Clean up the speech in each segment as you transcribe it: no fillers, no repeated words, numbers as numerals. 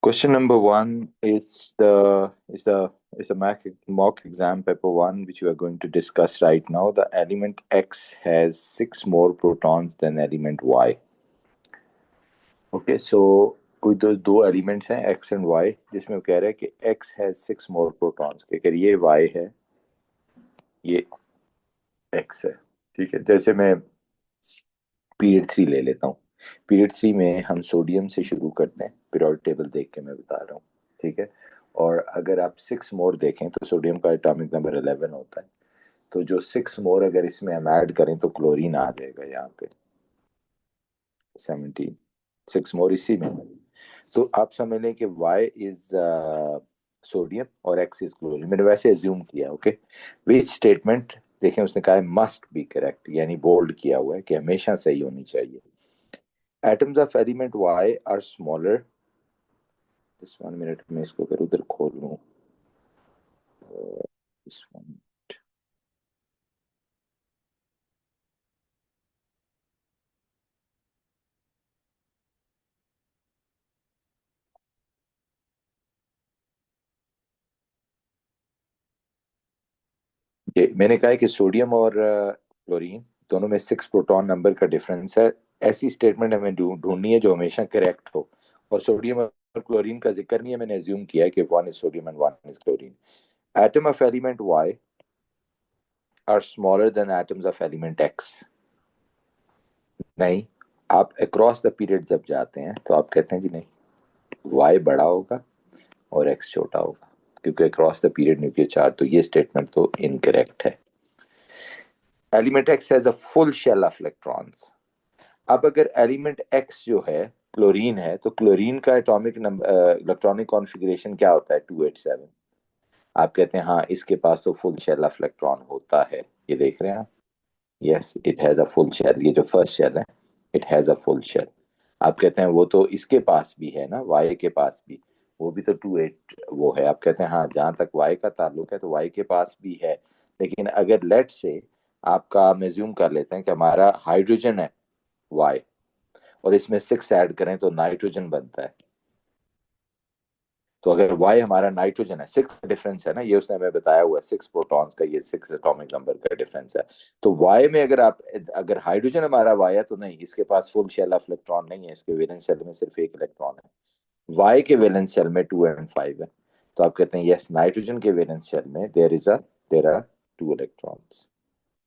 Question number one is the mock exam paper one, which we are going to discuss right now. The element X has six more protons than element Y. Okay, so कोई दो elements हैं X and Y, जिसमें वो कह रहा है कि X has six more protons. कि अगर ये Y है, ये X है. ठीक है, जैसे मैं पीरियड थ्री ले लेता हूँ. पीरियड थ्री में हम सोडियम से शुरू करते हैं. पीरियोडिक टेबल देख के मैं बता रहा हूँ. ठीक है. और अगर आप सिक्स मोर देखें तो सोडियम का एटॉमिक नंबर 11 होता है. तो जो सिक्स मोर अगर इसमें हम ऐड करें तो क्लोरीन आ जाएगा यहाँ पे 17. सिक्स मोर इसी में है. तो आप समझ लें कि Y इज सोडियम और X इज क्लोरीन. मैंने वैसे एज्यूम किया. ओके, विच स्टेटमेंट देखें, उसने कहा है मस्ट बी करेक्ट, यानी बोल्ड किया हुआ है कि हमेशा सही होनी चाहिए. Atoms of element Y are smaller. This 1 minute में इसको अगर उधर खोल लूं, दिस वन. ये मैंने कहा है कि सोडियम और क्लोरीन दोनों में सिक्स प्रोटॉन नंबर का डिफरेंस है. ऐसी स्टेटमेंट हमें ढूंढनी है जो हमेशा करेक्ट हो. और सोडियम और क्लोरीन का जिक्र नहीं है. मैंने एज्यूम किया है कि one is sodium and one is chlorine. Atom of element Y are smaller than atoms of element X. नहीं, आप अक्रॉस द पीरियड जब जाते हैं तो आप कहते हैं कि नहीं, Y बड़ा होगा और X छोटा होगा, क्योंकि across the period nuclear charge. तो ये स्टेटमेंट तो इनकरेक्ट है. Element X has a full shell of electrons. अब अगर एलिमेंट X जो है क्लोरीन है, तो क्लोरीन का एटॉमिक नंबर इलेक्ट्रॉनिक कॉन्फ़िगरेशन क्या होता है? 287. आप कहते हैं हाँ, इसके पास तो फुल शेल ऑफ इलेक्ट्रॉन होता है. ये देख रहे हैं आप. Yes, it has a full shell. ये जो फर्स्ट शेल है, it has a full shell. आप कहते हैं वो तो इसके पास भी है ना, Y के पास भी. वो भी तो 28 वो है. आप कहते हैं हाँ, जहां तक Y का ताल्लुक है तो Y के पास भी है. लेकिन अगर लेट से आपका हम एज्यूम कर लेते हैं कि हमारा हाइड्रोजन है Y, और इसमें सिक्स ऐड करें तो नाइट्रोजन बनता है. तो अगर Y हमारा नाइट्रोजन है, सिक्स डिफरेंस है ना, ये उसने हमें बताया हुआ है. सिक्स प्रोटॉन्स का ये सिक्स एटॉमिक नंबर का डिफरेंस है. तो Y में अगर हाइड्रोजन हमारा Y है, तो नहीं, इसके पास फुल शेल ऑफ इलेक्ट्रॉन नहीं है. इसके वैलेंस शेल में सिर्फ एक इलेक्ट्रॉन है. Y के वैलेंस शेल में 2 एंड 5 है. तो आप कहते हैं यस, नाइट्रोजन के वैलेंस शेल में there are two electrons.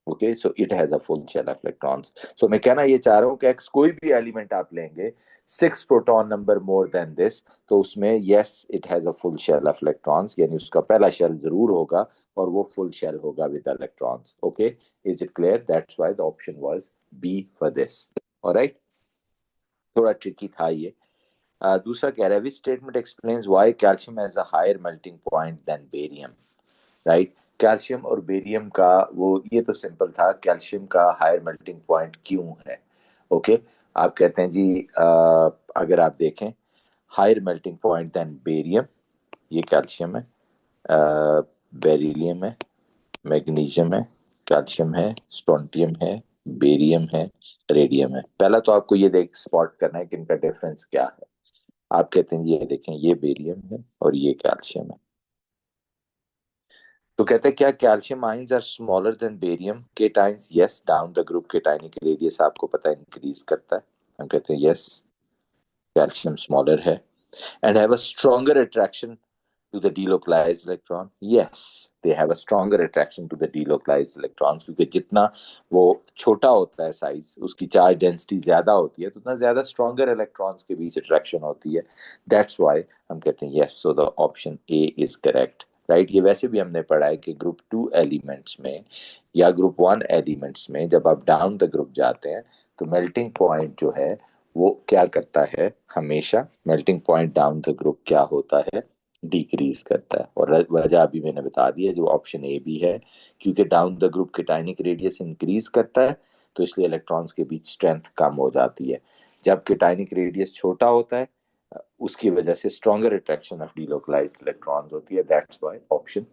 Okay, so it has a full shell of electrons. So मैं कहना ये चाह रहा हूँ कि एक्स कोई भी एलिमेंट आप लेंगे, six proton number more than this, तो उसमें yes, it has a full shell of electrons, यानी उसका पहला शेल जरूर होगा और वो फुल शेल होगा with electrons. Okay, is it clear? That's why the option was B for this. Alright, थोड़ा ट्रिकी था ये. दूसरा कह रहा है which statement explains why calcium has a higher melting point than barium. Right, calcium और barium का वो, ये तो सिंपल था. कैल्शियम का हायर मेल्टिंग पॉइंट क्यों है? ओके, आप कहते हैं जी अगर आप देखें, higher melting point than barium, ये कैल्शियम है, बेरिलियम है, मैग्नीशियम है, कैल्शियम है, स्ट्रोंटियम है, बेरियम है, रेडियम है. पहला तो आपको ये देख स्पॉट करना है कि इनका डिफरेंस क्या है. आप कहते हैं ये देखें, ये बेरियम है और ये कैल्शियम है. तो कहते हैं क्या calcium ions are smaller than barium cations? Yes, down the group cationic radius आपको पता है इंक्रीज करता है. हम कहते हैं यस, कैल्शियम स्मॉलर है. And have a stronger attraction to the delocalized electron. Yes, they have a stronger attraction to the delocalized electrons, क्योंकि जितना वो छोटा होता है साइज, उसकी चार्ज डेंसिटी ज्यादा होती है, तो उतना ज्यादा स्ट्रॉन्गर इलेक्ट्रॉन्स के बीच अट्रैक्शन होती है. दैट्स व्हाई हम कहते हैं yes, so the option A is correct. Right, ये वैसे भी हमने पढ़ा है कि ग्रुप टू एलिमेंट्स में या ग्रुप वन एलिमेंट्स में जब आप डाउन द ग्रुप जाते हैं तो मेल्टिंग पॉइंट जो है वो क्या करता है, हमेशा melting point down the group क्या होता है, डिक्रीज करता है. और वजह अभी मैंने बता दी है, जो ऑप्शन ए भी है, क्योंकि down the group cationic radius increase करता है, तो इसलिए इलेक्ट्रॉन्स के बीच स्ट्रेंथ कम हो जाती है. जब केटाइनिक रेडियस छोटा होता है, उसकी वजह से stronger attraction of delocalised electrons होती है. That's why option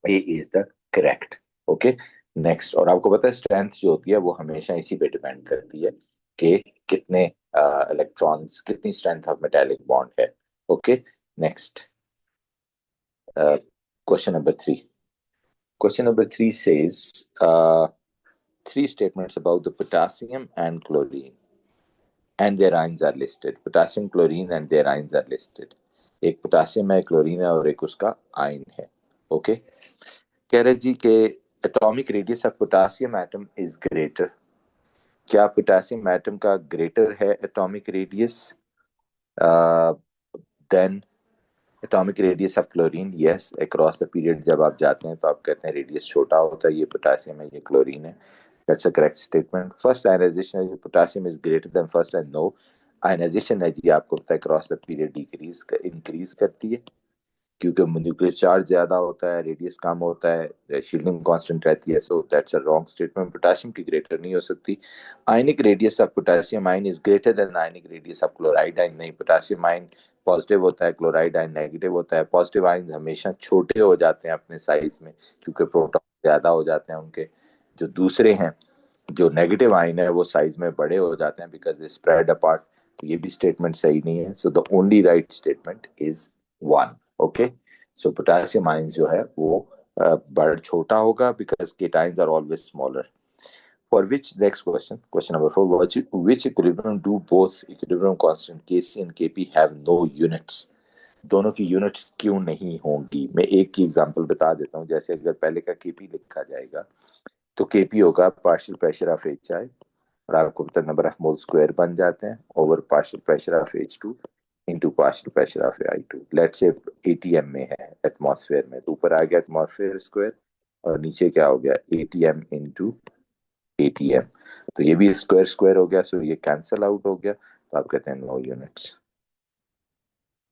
A is the correct. Okay, next. और आपको पता है स्ट्रेंथ जो होती है वो हमेशा इसी पे डिपेंड करती है कि कितने इलेक्ट्रॉन्स, कितनी स्ट्रेंथ ऑफ मेटेलिक बॉन्ड है. Okay, next. Question number 3. Question number 3 says, 3 statements about the potassium and chlorine and their ions are listed. Potassium, chlorine and their ions are listed. एक potassium है, chlorine है और एक उसका ion है. Okay, कह रहे जी के atomic radius of potassium atom is greater. क्या पोटासियम एटम का ग्रेटर है atomic radius than atomic radius of chlorine? Yes, across the period जब आप जाते हैं तो आप कहते हैं रेडियस छोटा होता है. ये पोटासियम है, ये क्लोरीन है. That's a correct statement. First ionisation potassium is greater than first and no. Ionisation energy आपको पता है क्रॉस द पीरियड इंक्रीज करती है क्योंकि न्यूक्लियर चार्ज ज्यादा होता है, रेडियस कम होता है, शील्डिंग कांस्टेंट रहती है. So that's a wrong statement. Potassium की ग्रेटर नहीं हो सकती. Ionic radius of potassium ion is greater then ionic radius of chloride ion. नहीं, पोटेशियम आयन पॉजिटिव होता है, क्लोराइड आयन नेगेटिव होता है. पॉजिटिव आयन हमेशा छोटे हो जाते हैं अपने साइज में क्योंकि प्रोटॉन ज्यादा हो जाते हैं उनके. जो दूसरे हैं, जो नेगेटिव आयन है, वो साइज में बड़े हो जाते हैं बिकॉज दे स्प्रेड अपार्ट. तो ये भी स्टेटमेंट सही नहीं है. So the only right statement is 1. Okay, so potassium ion जो है वो बड़ा छोटा होगा because cations are always smaller. For which, next question, question number 4, which equilibrium do both equilibrium constant Kc and Kp have no units? दोनों की units क्यों नहीं होंगी? मैं एक की एग्जांपल बता देता हूँ. जैसे अगर पहले का Kp लिखा जाएगा तो Kp होगा पार्शियल प्रेशर ऑफ HI और आपको पता नंबर ऑफ मोल स्क्वायर बन जाते हैं over partial pressure of H2 into partial pressure of I2. Let's say ATM में है, एटमॉस्फेयर में, तो ऊपर आ गया एटमॉस्फेयर स्क्वायर और नीचे क्या हो गया ATM इंटू ATM. तो ये भी स्क्वायर स्क्वायर हो गया, सो ये कैंसल आउट हो गया. तो आप कहते हैं नो यूनिट्स.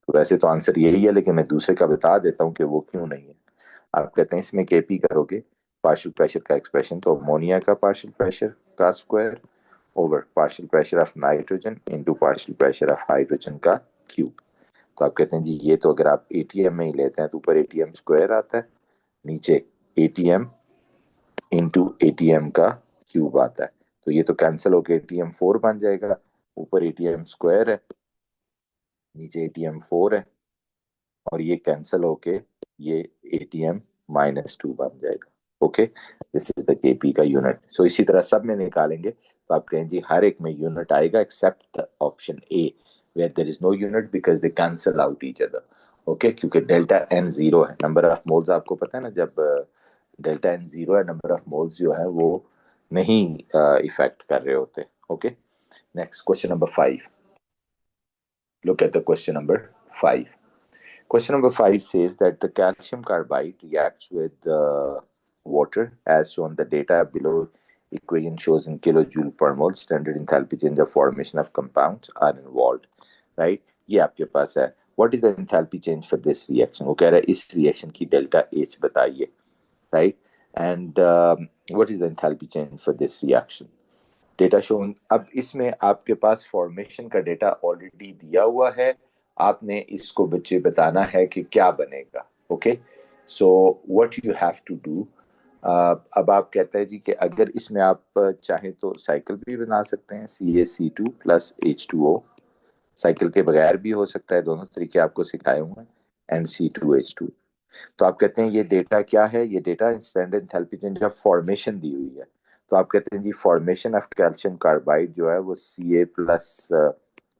तो वैसे तो आंसर यही है लेकिन मैं दूसरे का बता देता हूँ कि वो क्यों नहीं है. आप कहते हैं इसमें Kp करोगे पार्शियल प्रेशर का एक्सप्रेशन, तो अमोनिया का पार्शियल प्रेशर का square over partial pressure of nitrogen into partial pressure of hydrogen का क्यूब. तो आप कहते हैं जी ये तो अगर आप ATM में ही लेते हैं तो ऊपर ATM स्क्वायर आता है, नीचे ATM इंटू ATM का क्यूब आता है. तो ये तो कैंसिल होकर ATM4 बन जाएगा. ऊपर ATM स्क्वायर है, नीचे ATM4 है और ये कैंसिल होके ये ATM-2 बन जाएगा. Okay, this is the Kp का यूनिट. सो इसी तरह सब में निकालेंगे तो आप कहें जी हर एक में यूनिट आएगा except option A where there is no unit because they cancel out each other. Okay, क्योंकि डेल्टा एन जीरो है. नंबर ऑफ मोल्स आपको पता है ना, जब डेल्टा एन जीरो है नंबर ऑफ मोल्स जो है वो नहीं इफेक्ट कर रहे होते. Okay, next question number 5. Look at the question number 5. Question number 5 says that the calcium carbide reacts with water as shown. The data below equation shows in kilojoule per mole. Standard enthalpy change of formation of compounds are involved. Right? ये आपके पास है. What is the enthalpy change for this reaction? वो कह रहा है इस reaction की delta H बताइए. Right? And what is the enthalpy change for this reaction? Data shown. अब इसमें आपके पास फॉर्मेशन का डेटा ऑलरेडी दिया हुआ है. आपने इसको बच्चे बताना है कि क्या बनेगा. Okay, so what you have to do. अब आप कहते हैं जी कि अगर इसमें आप चाहें तो साइकिल भी बना सकते हैं, CaC2 प्लस H2O. साइकिल के बगैर भी हो सकता है, दोनों तरीके आपको सिखाए हुए हैं. And C2H2. तो आप कहते हैं ये डेटा क्या है? ये data standard enthalpy change of formation दी हुई है. तो आप कहते हैं जी फॉर्मेशन ऑफ कैल्शियम कार्बाइड जो है वो Ca प्लस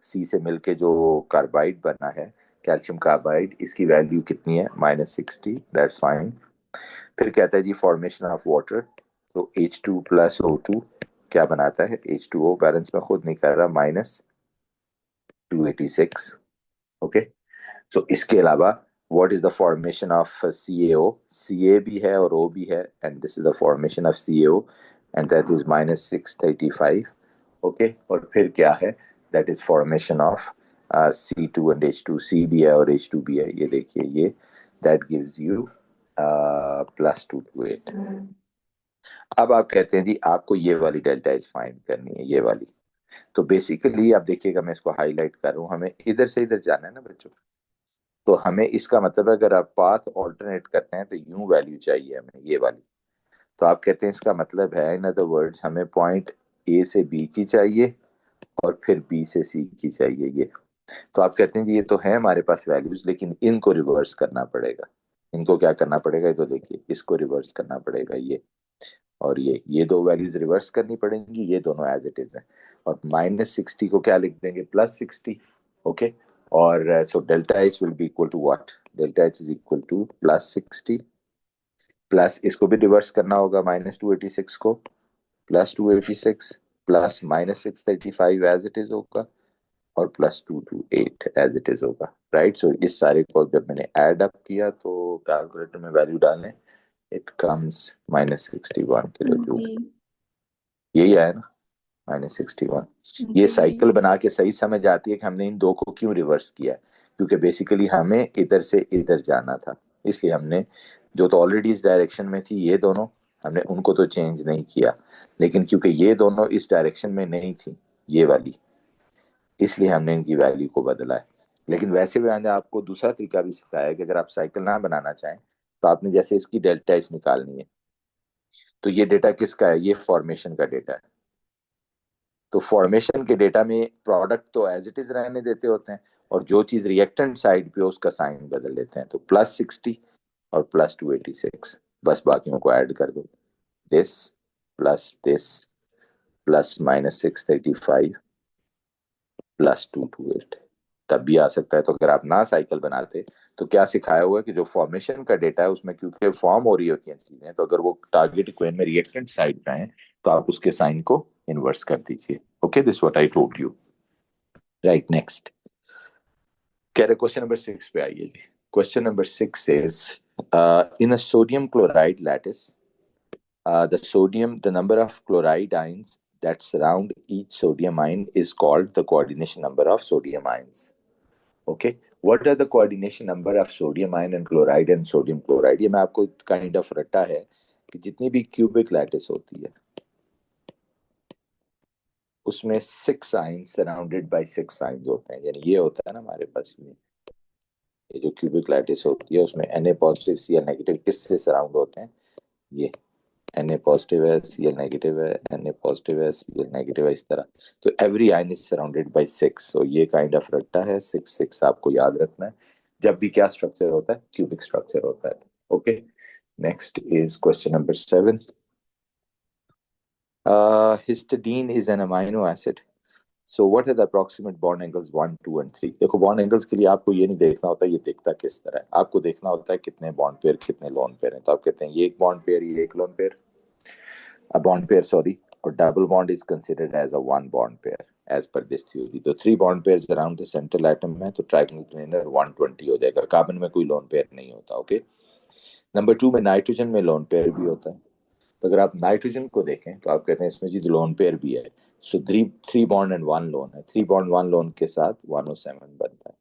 C से मिलके जो कार्बाइड बना है कैल्शियम कार्बाइड, इसकी वैल्यू कितनी है? -60. That's fine. फिर कहता है जी फॉर्मेशन ऑफ वाटर, तो H2 प्लस O2 क्या बनाता है? H2O बैलेंस में खुद नहीं कर रहा, -286. ओके, सो इसके अलावा what is the formation of CaO? Ca भी है और O भी है and this is the formation of CaO and that is -635. okay, और फिर क्या है? that is formation of C2 and H2. C भी है और H2 भी है. ये देखिए ये that gives you +228. अब आप कहते हैं जी आपको ये वाली डेल्टा एच फाइंड करनी है, ये वाली. तो बेसिकली आप देखिएगा मैं इसको हाईलाइट कर रहा हूँ, हमें इधर से इधर जाना है ना बच्चों. तो हमें इसका मतलब है अगर आप पाथ ऑल्टरनेट करते हैं तो यूं वैल्यू चाहिए हमें ये वाली. तो आप कहते हैं इसका मतलब है इन अदर वर्ड्स हमें पॉइंट A से B की चाहिए और फिर B से C की चाहिए ये. तो आप कहते हैं जी ये तो है हमारे पास वैल्यूज, लेकिन इनको रिवर्स करना पड़ेगा। इनको क्या करना पड़ेगा, ये तो देखिए इसको रिवर्स करना पड़ेगा, ये और ये दो वैल्यूज रिवर्स करनी पड़ेंगी, ये दोनों एज इट इज है। और -60 को क्या लिख देंगे, +60। ओके, और so delta H will be equal to what, delta H is equal to +60 plus इसको भी रिवर्स करना होगा, -286 को +286 प्लस -635 एज इट इज होगा, और +228 एज इट इज होगा। राइट, सो इस सारे को जब मैंने ऐड अप किया तो कैलकुलेटर में वैल्यू डालने, इट कम्स -61 किलो जूल। जी यही आया ना, -61। ये जी साइकिल बना के सही समझ आती है कि हमने इन दो को क्यों रिवर्स किया है। क्योंकि बेसिकली हमें इधर से इधर जाना था, इसलिए हमने, जो तो ऑलरेडी इस डायरेक्शन में थी ये दोनों, हमने उनको तो चेंज नहीं किया, लेकिन क्योंकि ये दोनों इस डायरेक्शन में नहीं थी, ये वाली, इसलिए हमने इनकी वैल्यू को बदला है। लेकिन वैसे भी मैंने आपको दूसरा तरीका भी सिखाया है कि अगर आप साइकिल ना बनाना चाहें तो आपने जैसे इसकी डेल्टा एच निकालनी है, तो ये डेटा किसका है, ये फॉर्मेशन का डेटा है। तो फॉर्मेशन के डेटा में प्रोडक्ट तो एज इट इज रहने देते होते हैं, और जो चीज रिएक्टेंट साइड पे उसका साइन बदल लेते हैं। तो +60 और +286, बस बाकियों को ऐड कर दो, दिस प्लस -635 +228, तब भी आ सकता है। तो अगर आप ना साइकिल बनाते तो क्या सिखाया हुआ है कि जो फॉर्मेशन का डेटा है उसमें क्योंकि फॉर्म हो रही होती हैं चीजें, तो अगर वो टारगेट इक्वेशन में रिएक्टेंट साइड पे है तो आप उसके साइन को इन्वर्स कर दीजिए। Okay, this what I told you. Right, next कह रहे क्वेश्चन नंबर 6 पे आइए जी। Question number 6 is in a sodium chloride lattice, the number of chloride ions that surround each sodium ion is called the coordination number of sodium ions. Okay, what are the coordination number of sodium ion and chloride and sodium chloride? ये मैं आपको kind of रटा है कि जितनी भी cubic lattice होती है उसमें 6 आयंस सराउंडेड बाय 6 आयंस होते हैं। यानी ये होता है ना हमारे पास में, ये जो क्यूबिक लैटिस होती है उसमें Na पॉजिटिव Cl नेगेटिव किससे सराउंड होते हैं, ये Na पॉजिटिव है Cl नेगेटिव है, Na पॉजिटिव है Cl नेगेटिव है, इस तरह। तो every ion is surrounded by 6। सो ये काइंड ऑफ रट्टा है, 6 6 आपको याद रखना है जब भी क्या स्ट्रक्चर होता है, क्यूबिक स्ट्रक्चर होता है। Okay, next is question number 7। Histidine is an amino acid, so what are the approximate bond angles 1 2 and 3? देखो बॉन्ड एंगल्स के लिए आपको ये नहीं देखना होता ये दिखता किस तरह है, आपको देखना होता है कितने बॉन्ड पेयर कितने लोन पेयर हैं। तो आप कहते हैं ये एक बॉन्ड पेयर, ये एक lone pair, a bond pair, sorry, or double bond is considered as a one bond pair as per this theory. तो 3 bond pairs around the central atom है तो trigonal planar 120 हो जाएगा। कार्बन में कोई lone pair नहीं होता। Okay, number 2 में नाइट्रोजन में लोन पेयर भी होता है। तो अगर आप नाइट्रोजन को देखें तो आप कहते हैं इसमें जी लोन पेयर भी है। सो 3 बॉन्ड एंड 1 लोन है, 3 बॉन्ड 1 लोन के साथ 107 बनता है।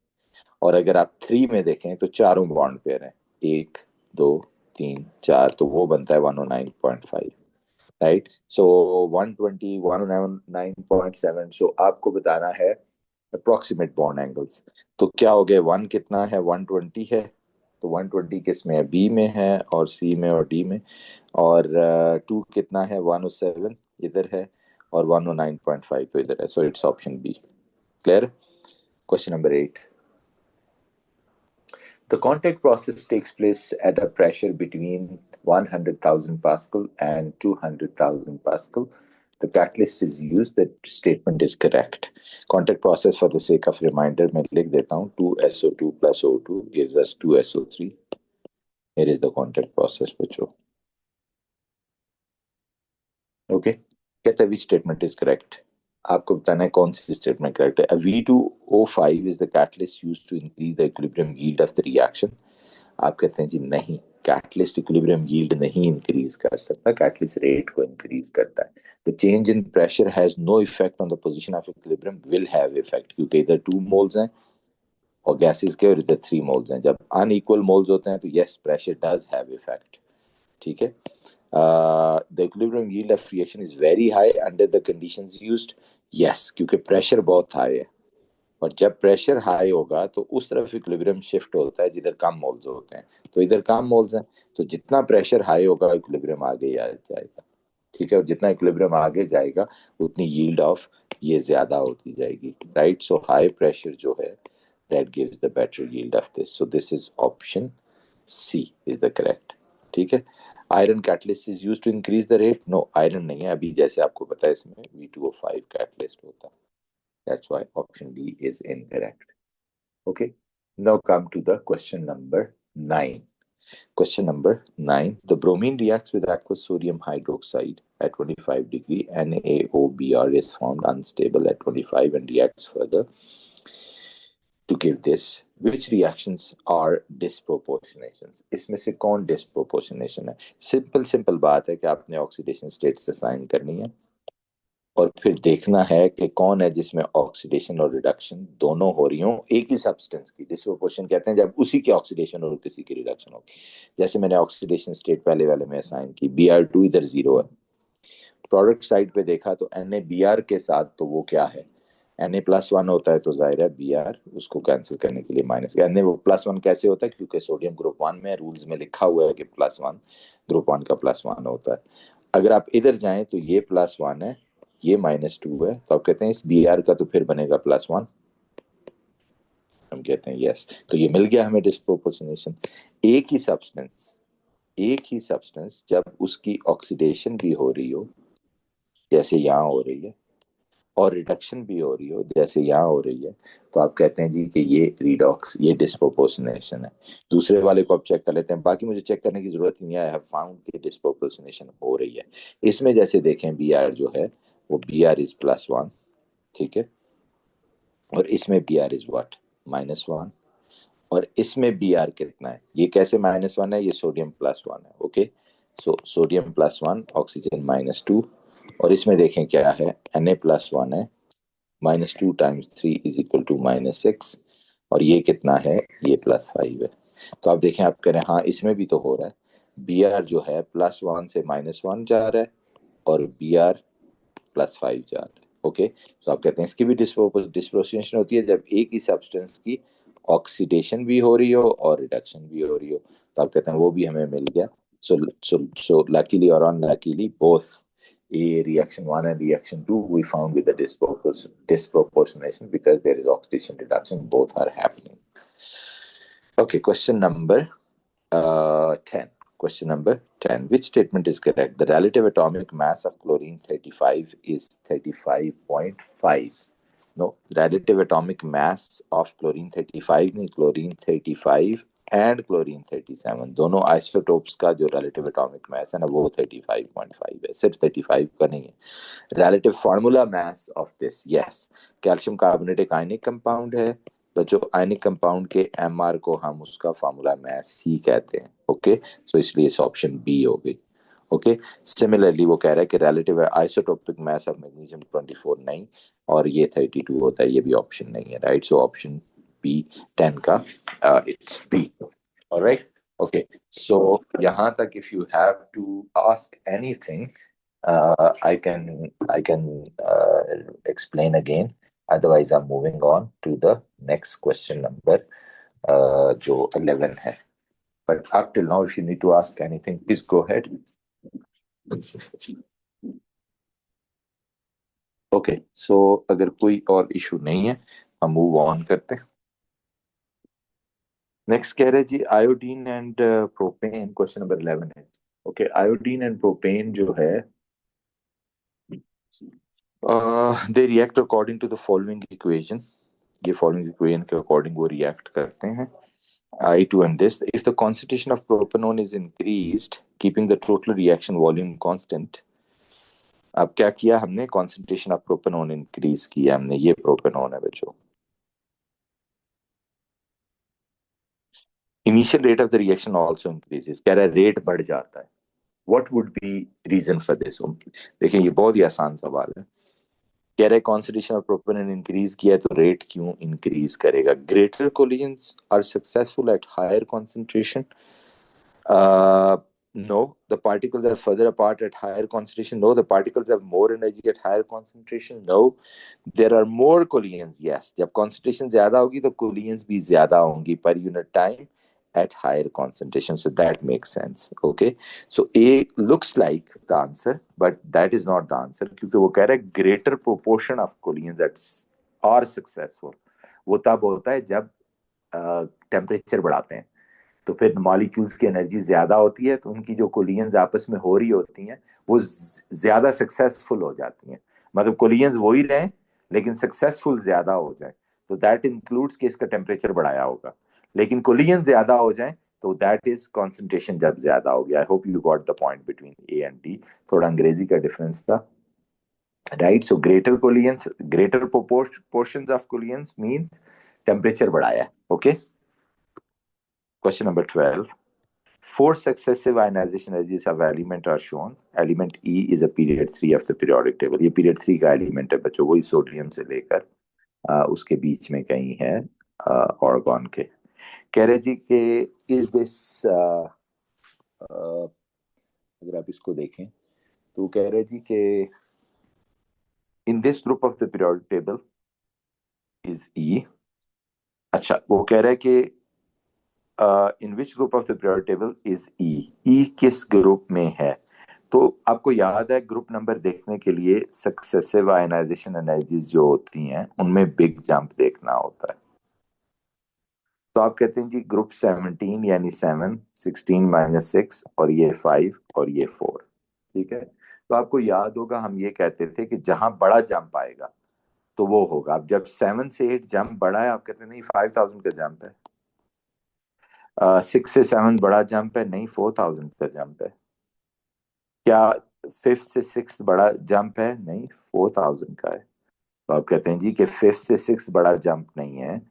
और अगर आप 3 में देखें तो चारों बॉन्ड पेयर है, 1 2 3 4, तो वो बनता है 109.5। राइट, सो 120 109.7। सो आपको बताना है अप्रोक्सीमेट बॉन्ड एंगल्स। तो क्या हो गया, 1 कितना है, 120 है, तो 120 किस में है, बी में है और सी में और डी में। और 2 कितना है, 107 इधर है, और 109.5 तो इधर है। So it's option B. Clear? Question number 8। The contact process takes place at a pressure between 100,000 Pascal and 200,000 Pascal. The catalyst is used. The statement is correct. Contact process, for the sake of reminder, मैं लिख देता हूँ 2SO2 plus O2 gives us 2SO3. Here is the contact process, बच्चों. Okay. कहता है which statement is correct? आपको बताना है कौन सी स्टेटमेंट करेक्ट है। V2O5 is the catalyst used to increase the equilibrium yield of the reaction. आप कहते हैं जी नहीं, कैटलिस्ट इक्विलिब्रियम यील्ड नहीं इंक्रीज कर सकता, कैटलिस्ट रेट को इंक्रीज करता है। The change in pressure has no effect on the position of equilibrium, will have effect, क्योंकि इधर 2 मोल्स हैं और गैसेस के, और इधर 3 मोल्स हैं। जब अनइक्वल मोल्स होते हैं तो yes pressure does have effect. ठीक है, the equilibrium yield of reaction is very high under the conditions used, yes, क्योंकि प्रेशर बहुत हाई है। और जब प्रेशर हाई होगा तो उस तरफ इक्विलिब्रियम शिफ्ट होता है जिधर कम मोल्स होते हैं, तो इधर कम मोल्स हैं, तो जितना प्रेशर हाई होगा इक्विलिब्रियम आगे ही आ जाएगा। ठीक है, और जितना इक्विलिब्रियम आगे जाएगा उतनी यील्ड ऑफ ये ज्यादा होती जाएगी, राइट। सो हाई प्रेशर जो है that gives the better yield of this, so this is option C is the correct. ठीक है, iron catalyst is used to increase the rate, no iron नहीं है अभी, जैसे आपको पता है इसमें V2O5 कैटलिस्ट होता है, that's why option D is incorrect. Okay, now come to the question number 9. Question number 9. The bromine reacts with aqueous sodium hydroxide at 25 degree. NaOBr is formed unstable at 25 and reacts further to give this. Which reactions are disproportionations? इसमें से कौन disproportionation है? Simple बात है कि आपने oxidation states assign करनी है और फिर देखना है कि कौन है जिसमें ऑक्सीडेशन और रिडक्शन दोनों हो रही हो एक ही सब्सटेंस की। डिसप्रोपोर्शन कहते हैं जब उसी की ऑक्सीडेशन और किसी की रिडक्शन होगी। जैसे मैंने ऑक्सीडेशन स्टेट पहले वाले में असाइन की, Br2 इधर 0 है, प्रोडक्ट साइड पे देखा तो Na के साथ तो वो क्या है, Na+1 होता है तो जाहिर है Br उसको कैंसिल करने के लिए माइनस, Na वो +1 कैसे होता है, क्योंकि सोडियम ग्रुप 1 में रूल्स में लिखा हुआ है कि +1 ग्रुप 1 का +1 होता है। अगर आप इधर जाएं तो ये +1 है, ये -2 है, तो आप कहते हैं इस Br का तो फिर बनेगा +1, हम कहते हैं यस, तो ये मिल गया हमें डिस्प्रोपोर्शनेशन। एक ही सब्सटेंस जब उसकी ऑक्सीडेशन भी हो रही हो जैसे यहाँ हो रही है और रिडक्शन भी हो रही हो जैसे यहाँ हो रही है, तो आप कहते हैं जी कि ये रिडॉक्स, ये डिस्प्रोपोर्शनेशन है। दूसरे वाले को आप चेक कर लेते हैं, बाकी मुझे चेक करने की जरूरत नहीं है, आई हैव फाउंड कि डिस्प्रोपोर्शनेशन हो रही है। इसमें जैसे देखें Br जो है वो Br इज +1, ठीक है, और इसमें Br इज व्हाट, -1, और इसमें Br कितना है, ये कैसे -1 है, ये सोडियम +1 है। ओके, सो सोडियम +1 ऑक्सीजन -2, और इसमें देखें क्या है, Na+1 है, -2 × 3 = -6, और ये कितना है, ये +5 है। तो आप देखें, आप कह रहे हैं हाँ इसमें भी तो हो रहा है, Br जो है +1 से -1 जा रहा है और Br +5 जा रहा है। ओके, तो आप कहते हैं इसकी भी डिस्प्रोपोर्शनेशन होती है जब एक ही सब्सटेंस की ऑक्सीडेशन भी हो रही हो और रिडक्शन भी हो रही हो, तो आप कहते हैं वो भी हमें मिल गया। सो लकीली और unluckily both a reaction 1 and reaction 2 we found with the disproportionation because there is oxidation reduction, both are happening. Okay, question number 10. Question number 10. Which statement is correct? The relative atomic mass of chlorine 35 is 35.5. No, relative atomic mass of chlorine 35 नहीं, chlorine 35 and chlorine 37 दोनों isotopes का जो relative atomic mass है ना वो 35.5 है, सिर्फ 35 का नहीं है। Relative formula mass of this, yes, calcium carbonate एक आयनिक कंपाउंड है, बच्चों आयनिक कंपाउंड के एमआर को हम उसका फार्मूला मास ही कहते हैं। ओके, सो इसलिए इस ऑप्शन बी हो गई। ओके, सिमिलरली वो कह रहा है कि relative isotopic mass of magnesium 24 नहीं, और ये 32 होता है, ये भी ऑप्शन नहीं है, राइट। सो ऑप्शन बी 10 का it's B. All right. Okay. So यहाँ तक if you have to ask anything, I can explain again. Otherwise, I'm moving on to the next question number, जो 11 है. But up till now, if you need to ask anything, please go ahead. Okay. So अगर कोई और issue नहीं है, हम move on करते हैं। नेक्स्ट कह रहे जी iodine and propane, question number 11 है। ओके, आयोडीन एंड प्रोपेन जो है they react according to the following equation, ये फॉलोइंग इक्वेशन के अकॉर्डिंग वो रिएक्ट करते हैं। I2 and this, if the concentration of propanone is increased keeping the total reaction volume constant, अब क्या किया हमने, concentration of propanone इंक्रीज किया हमने, ये प्रोपेनोन है बच्चों। Initial rate of the reaction also increases, कह रहा है रेट बढ़ जाता है। What would be reason for this? देखिए ये बहुत ही आसान सवाल है, कह रहे कॉन्सेंट्रेशन ऑफ प्रोपेनॉन इंक्रीज किया है तो रेट क्यों इंक्रीज करेगा? Greater collisions are successful at higher concentration, no, the particles are further apart at higher concentration, no, the particles have more energy at higher concentration, no, there are more collisions, yes, जब concentration ज्यादा होगी तो collisions भी ज्यादा होंगी per unit time at higher concentration. So that makes sense. Okay. So A looks like the answer, but that is not the answer, क्योंकि वो कह रहा है greater proportion of collisions that are successful वो तब होता है जब टेम्परेचर बढ़ाते हैं, तो फिर मॉलिक्यूल्स की एनर्जी ज्यादा होती है, तो उनकी जो कोलिजन्स आपस में हो रही होती हैं वो ज्यादा सक्सेसफुल हो जाती हैं। मतलब कोलिजन्स वो ही रहे लेकिन सक्सेसफुल ज्यादा हो जाए, तो दैट इंक्लूड्स कि इसका टेम्परेचर बढ़ाया होगा। लेकिन कोलिजन ज्यादा हो जाए तो दैट इज कॉन्सेंट्रेशन जब ज्यादा हो गया। I hope you got the point between a and d. थोड़ा अंग्रेजी का डिफरेंस था, right. So greater collisions, greater portions of collisions means temperature बढ़ाया। Okay. Question number 12, four successive ionization energies of element are shown. Element E is a period 3 of the periodic table. ये period 3 का element है बच्चों, वही sodium से लेकर उसके बीच में कहीं है ऑर्गन के। कह रहे जी कि इज दिस अगर आप इसको देखें तो कह रहे जी कि in this group of the periodic table is e. अच्छा, वो कह रहे हैं कि in which group of the periodic table is e, e किस ग्रुप में है। तो आपको याद है ग्रुप नंबर देखने के लिए सक्सेसिव आयनाइजेशन एनर्जीज जो होती हैं उनमें बिग जंप देखना होता है। तो आप कहते हैं जी ग्रुप 17 यानी 7, 16 - 6 और ये 5 और ये 4, ठीक है। तो आपको याद होगा हम ये कहते थे कि जहां बड़ा जंप आएगा तो वो होगा। अब जब 7 से 8 जंप बड़ा है, आप कहते हैं नहीं 5000 का जंप है। 6 से 7 बड़ा जंप है, नहीं 4000 का जंप है। क्या 5th से 6th बड़ा जंप है, नहीं 4000 का है। तो आप कहते हैं जी कि 5th से 6th बड़ा जंप नहीं है,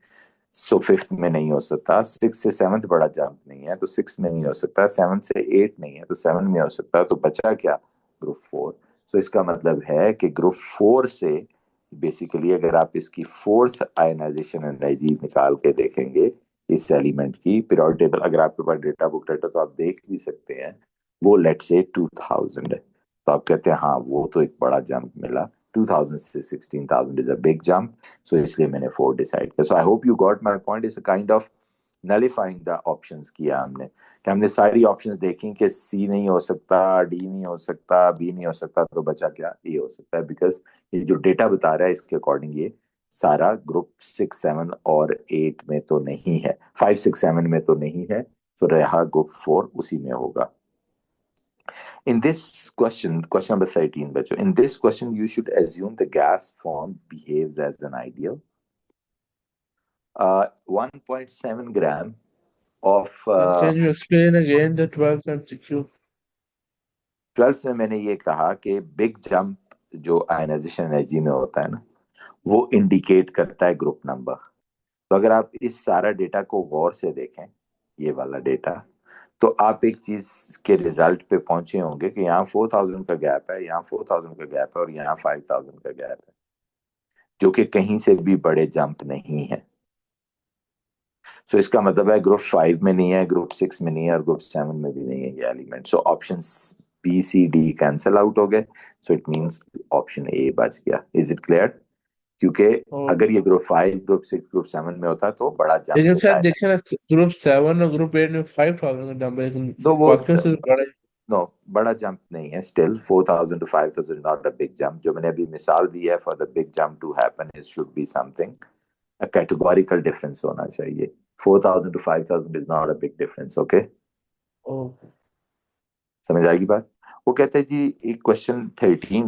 सो 5th में नहीं हो सकता। 6 से 7th बड़ा जंप नहीं है तो 6 में नहीं हो सकता। 7 से 8 नहीं है तो 7 में हो सकता। तो बचा क्या, ग्रुप 4। सो इसका मतलब है कि ग्रुप 4 से बेसिकली अगर आप इसकी 4th आयनाइजेशन एनर्जी निकाल के देखेंगे इस एलिमेंट की, पीरियोडिक टेबल अगर आपके पास डेटा बुक है तो आप देख भी सकते हैं, वो लेट से 2000 है। तो आप कहते हैं हाँ वो तो एक बड़ा जंप मिला, 2000 से 16000 is a big jump. So इसलिए मैंने 4 डिसाइड किया। So I hope you got my point. Is a kind of nullifying the options किया हमने, कि हमने सारी ऑप्शंस देखी कि सी नहीं हो सकता, डी नहीं हो सकता, बी नहीं हो सकता, तो बचा क्या, ए हो सकता है। बिकॉज ये जो डेटा बता रहा है इसके अकॉर्डिंग ये सारा ग्रुप 6, 7 और 8 में तो नहीं है, 5, 6, 7 में तो नहीं है। तो रहा ग्रुप 4 उसी में होगा। In this question, question number 13, बच्चों, in this question you should assume the gas form behaves as an ideal. 1.7 gram of Can you explain again the 12th MCQ? 12th में मैंने ये कहा कि बिग जंप जो आयनाइजेशन एनर्जी में होता है ना, वो इंडिकेट करता है ग्रुप नंबर। तो अगर आप इस सारा डेटा को गौर से देखें, ये वाला डेटा, तो आप एक चीज के रिजल्ट पे पहुंचे होंगे कि यहाँ 4000 का गैप है, यहाँ 4000 का गैप है और यहाँ 5000 का गैप है, जो कि कहीं से भी बड़े जंप नहीं है। सो इसका मतलब है ग्रुप 5 में नहीं है, ग्रुप 6 में नहीं है और ग्रुप 7 में भी नहीं है ये element. So option B C D cancel out हो गए। So it means option A बच गया। Is it clear? क्योंकि और अगर ये ग्रुप 5, ग्रुप 6, ग्रुप 7 में होता तो बड़ा जंप लेकिन होता सर है। देखे ना, ग्रुप 7 और ग्रुप 8 में 5000 का जंप है, लेकिन तो वो बाकी से तो बड़ा है। नो, बड़ा जंप नहीं है। Still 4000 to 5000 not a big jump. जो मैंने अभी मिसाल दी है, for the big jump to happen it should be something categorical difference होना चाहिए। 4000 to 5000 is not a big difference. Okay, okay. समझ आएगी बात। वो कहते हैं जी एक क्वेश्चन 13 में